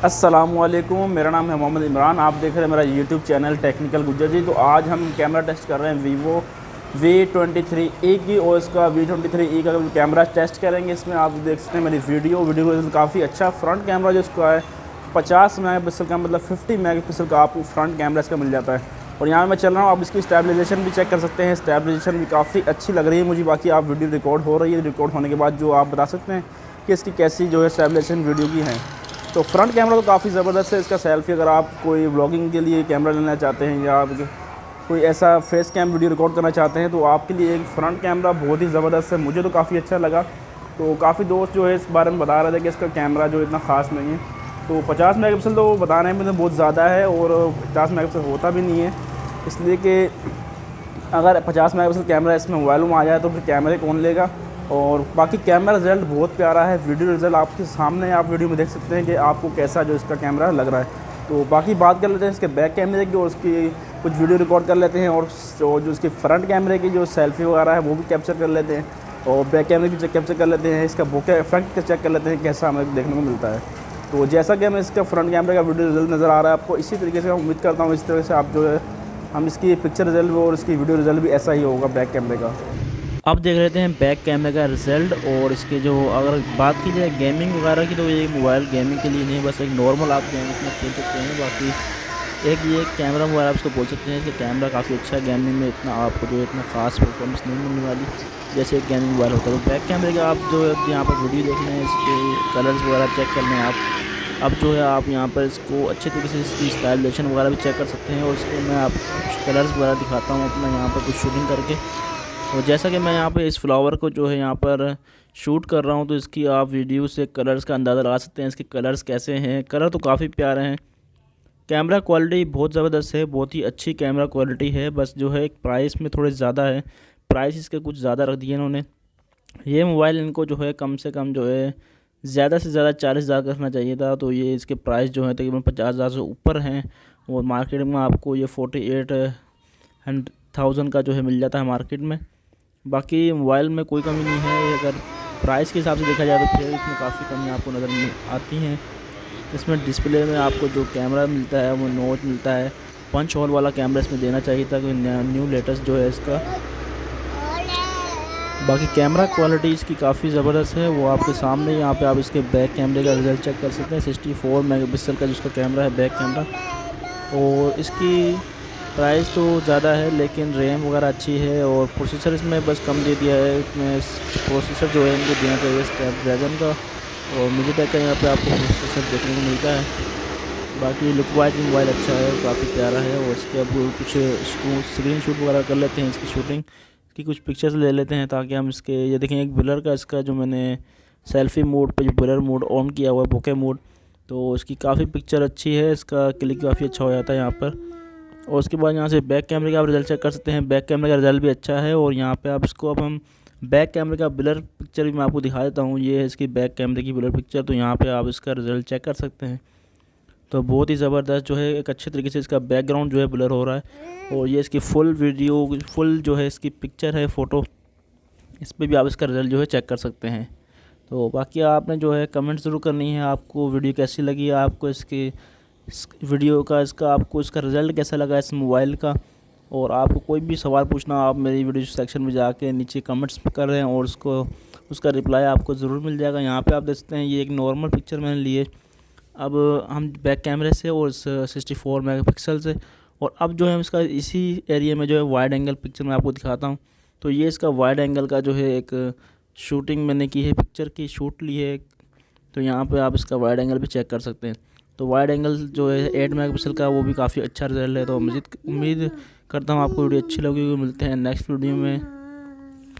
अस्सलामुअलैकुम, मेरा नाम है मोहम्मद इमरान। आप देख रहे हैं मेरा यूट्यूब चैनल टेक्निकल गुज्जर जी। तो आज हम कैमरा टेस्ट कर रहे हैं वीवो V23e की, और इसका V23e का कैमरा टेस्ट करेंगे। इसमें आप देख सकते हैं मेरी वीडियो काफ़ी अच्छा फ्रंट कैमरा जो इसका है 50 मेगापिक्सल का, मतलब 50 मेगापिक्सल का आपको फ्रंट कैमरा इसका मिल जाता है। और यहाँ मैं चल रहा हूँ, आप इसकी स्टेबलाइजेशन भी चेक कर सकते हैं। स्टेबलाइजेशन भी काफ़ी अच्छी लग रही है मुझे। बाकी आप वीडियो रिकॉर्ड हो रही है, रिकॉर्ड होने के बाद जो आप बता सकते हैं कि इसकी कैसी जो है स्टेबलाइजेशन वीडियो की है। तो फ्रंट कैमरा तो काफ़ी ज़बरदस्त है। इसका सेल्फ़ी अगर आप कोई व्लॉगिंग के लिए कैमरा लेना चाहते हैं या आप कोई ऐसा फेस कैम वीडियो रिकॉर्ड करना चाहते हैं तो आपके लिए एक फ़्रंट कैमरा बहुत ही ज़बरदस्त है। मुझे तो काफ़ी अच्छा लगा। तो काफ़ी दोस्त जो है इस बारे में बता रहे थे कि इसका कैमरा जो इतना ख़ास नहीं है। तो 50 मेगापिक्सल तो बताने में तो बहुत ज़्यादा है, और 50 मेगापिक्सल होता भी नहीं है, इसलिए कि अगर 50 मेगापिक्सल कैमरा इसमें मोबाइल में आ जाए तो फिर कैमरे कौन लेगा। और बाकी कैमरा रिज़ल्ट बहुत प्यारा है। वीडियो रिज़ल्ट आपके सामने आप वीडियो में देख सकते हैं कि आपको कैसा जो इसका कैमरा लग रहा है। तो बाकी बात कर लेते हैं इसके बैक कैमरे की, और उसकी कुछ वीडियो रिकॉर्ड कर लेते हैं, और जो इसकी फ्रंट कैमरे की जो सेल्फ़ी वगैरह है वो भी कैप्चर कर लेते हैं, और बैक कैमरे की कैप्चर कर लेते हैं। इसका बोके इफेक्ट का चेक कर लेते हैं कैसा हमें देखने को मिलता है। तो जैसा कि हमें इसका फ्रंट कैमरे का वीडियो रिज़ल्ट नज़र आ रहा है आपको, इसी तरीके से मैं उम्मीद करता हूँ इस तरह से आप जो है हम इसकी पिक्चर रिज़ल्ट और इसकी वीडियो रिज़ल्ट भी ऐसा ही होगा बैक कैमरे का। अब देख लेते हैं बैक कैमरे का रिज़ल्ट। और इसके जो अगर बात की जाए गेमिंग वगैरह की, तो ये मोबाइल गेमिंग के लिए नहीं, बस एक नॉर्मल आप गेम इसमें खेल सकते हैं। बाकी एक ये कैमरा मोबाइल आप इसको बोल सकते हैं। इसका कैमरा काफ़ी अच्छा है। गेमिंग में इतना आपको जो इतना ख़ास परफॉर्मेंस नहीं मिलने वाली जैसे एक गेमिंग मोबाइल होता है। तो बैक कैमरे का आप जो है यहाँ पर वीडियो देखना है, इसके कलर्स वगैरह चेक करने हैं आप। अब जो है आप यहाँ पर इसको अच्छे तरीके से इसकी स्टाइलेशन वगैरह भी चेक कर सकते हैं। और इसको मैं आप कलर्स वगैरह दिखाता हूँ अपना यहाँ पर कुछ शूटिंग करके। और जैसा कि मैं यहाँ पे इस फ्लावर को जो है यहाँ पर शूट कर रहा हूँ, तो इसकी आप वीडियो से कलर्स का अंदाज़ा लगा सकते हैं। इसके कलर्स कैसे हैं, कलर तो काफ़ी प्यारे हैं। कैमरा क्वालिटी बहुत ज़बरदस्त है, बहुत ही अच्छी कैमरा क्वालिटी है। बस जो है प्राइस में थोड़े ज़्यादा है, प्राइस इसके कुछ ज़्यादा रख दिए इन्होंने। ये मोबाइल इनको जो है कम से कम जो है ज़्यादा से ज़्यादा 40,000 का रखना चाहिए था। तो ये इसके प्राइस जो है तकरीबन 50,000 से ऊपर हैं, और मार्केट में आपको ये 48,000 का जो है मिल जाता है मार्केट में। बाकी मोबाइल में कोई कमी नहीं है। अगर प्राइस के हिसाब से देखा जाए तो फिर इसमें काफ़ी कमी आपको नज़र आती हैं। इसमें डिस्प्ले में आपको जो कैमरा मिलता है वो नॉच मिलता है। पंच होल वाला कैमरा इसमें देना चाहिए था, कि न्यू लेटेस्ट जो है इसका। बाकी कैमरा क्वालिटी इसकी काफ़ी ज़बरदस्त है, वो आपके सामने यहाँ पे आप इसके बैक कैमरे का रिज़ल्ट चेक कर सकते हैं। 64 मेगापिक्सल का जिसका कैमरा है बैक कैमरा। और इसकी प्राइस तो ज़्यादा है, लेकिन रैम वगैरह अच्छी है। और प्रोसेसर इसमें बस कम दे दिया है। इसमें प्रोसेसर जो है इनको देना चाहिए स्नैपड्रैगन का, और MediaTek का यहाँ पे आपको प्रोसेसर देखने को मिलता है। बाकी लुक वाइज मोबाइल अच्छा है, काफ़ी प्यारा है। और इसके अब कुछ स्क्रीन शूट वगैरह कर लेते हैं, इसकी शूटिंग की कुछ पिक्चर्स ले लेते हैं, ताकि हम इसके ये देखें एक ब्लर का इसका जो मैंने सेल्फ़ी मोड पे जो ब्लर मोड ऑन किया हुआ है, बोके मोड, तो इसकी काफ़ी पिक्चर अच्छी है। इसका क्लिक काफ़ी अच्छा हो जाता है यहाँ पर। और उसके बाद यहाँ से बैक कैमरे का आप रिज़ल्ट चेक कर सकते हैं। बैक कैमरे का रिज़ल्ट भी अच्छा है। और यहाँ पे आप इसको अब हम बैक कैमरे का ब्लर पिक्चर भी मैं आपको दिखा देता हूँ। ये है इसकी बैक कैमरे की ब्लर पिक्चर। तो यहाँ पे आप इसका रिज़ल्ट चेक कर सकते हैं। तो बहुत ही ज़बरदस्त जो है एक अच्छे तरीके से इसका बैकग्राउंड जो है ब्लर हो रहा है। और ये इसकी फुल वीडियो फुल जो है इसकी पिक्चर है फ़ोटो, इस पर भी आप इसका रिज़ल्ट जो है चेक कर सकते हैं। तो बाकी आपने जो है कमेंट ज़रूर करनी है, आपको वीडियो कैसी लगी, आपको इसकी इस वीडियो का आपको इसका रिज़ल्ट कैसा लगा इस मोबाइल का। और आपको कोई भी सवाल पूछना, आप मेरी वीडियो सेक्शन में जाके नीचे कमेंट्स कर रहे हैं, और उसका रिप्लाई आपको ज़रूर मिल जाएगा। यहाँ पे आप देख सकते हैं ये एक नॉर्मल पिक्चर मैंने ली है। अब हम बैक कैमरे से और 64 मेगापिक्सल से, और अब जो है इसका इसी एरिया में जो है वाइड एंगल पिक्चर मैं आपको दिखाता हूँ। तो ये इसका वाइड एंगल का जो है एक शूटिंग मैंने की है, पिक्चर की शूट ली है। तो यहाँ पे आप इसका वाइड एंगल भी चेक कर सकते हैं। तो वाइड एंगल जो है 8 मेगापिक्सल का, वो भी काफ़ी अच्छा रिजल्ट है। तो उम्मीद करता हूँ आपको वीडियो अच्छी लगी। मिलते हैं नेक्स्ट वीडियो में।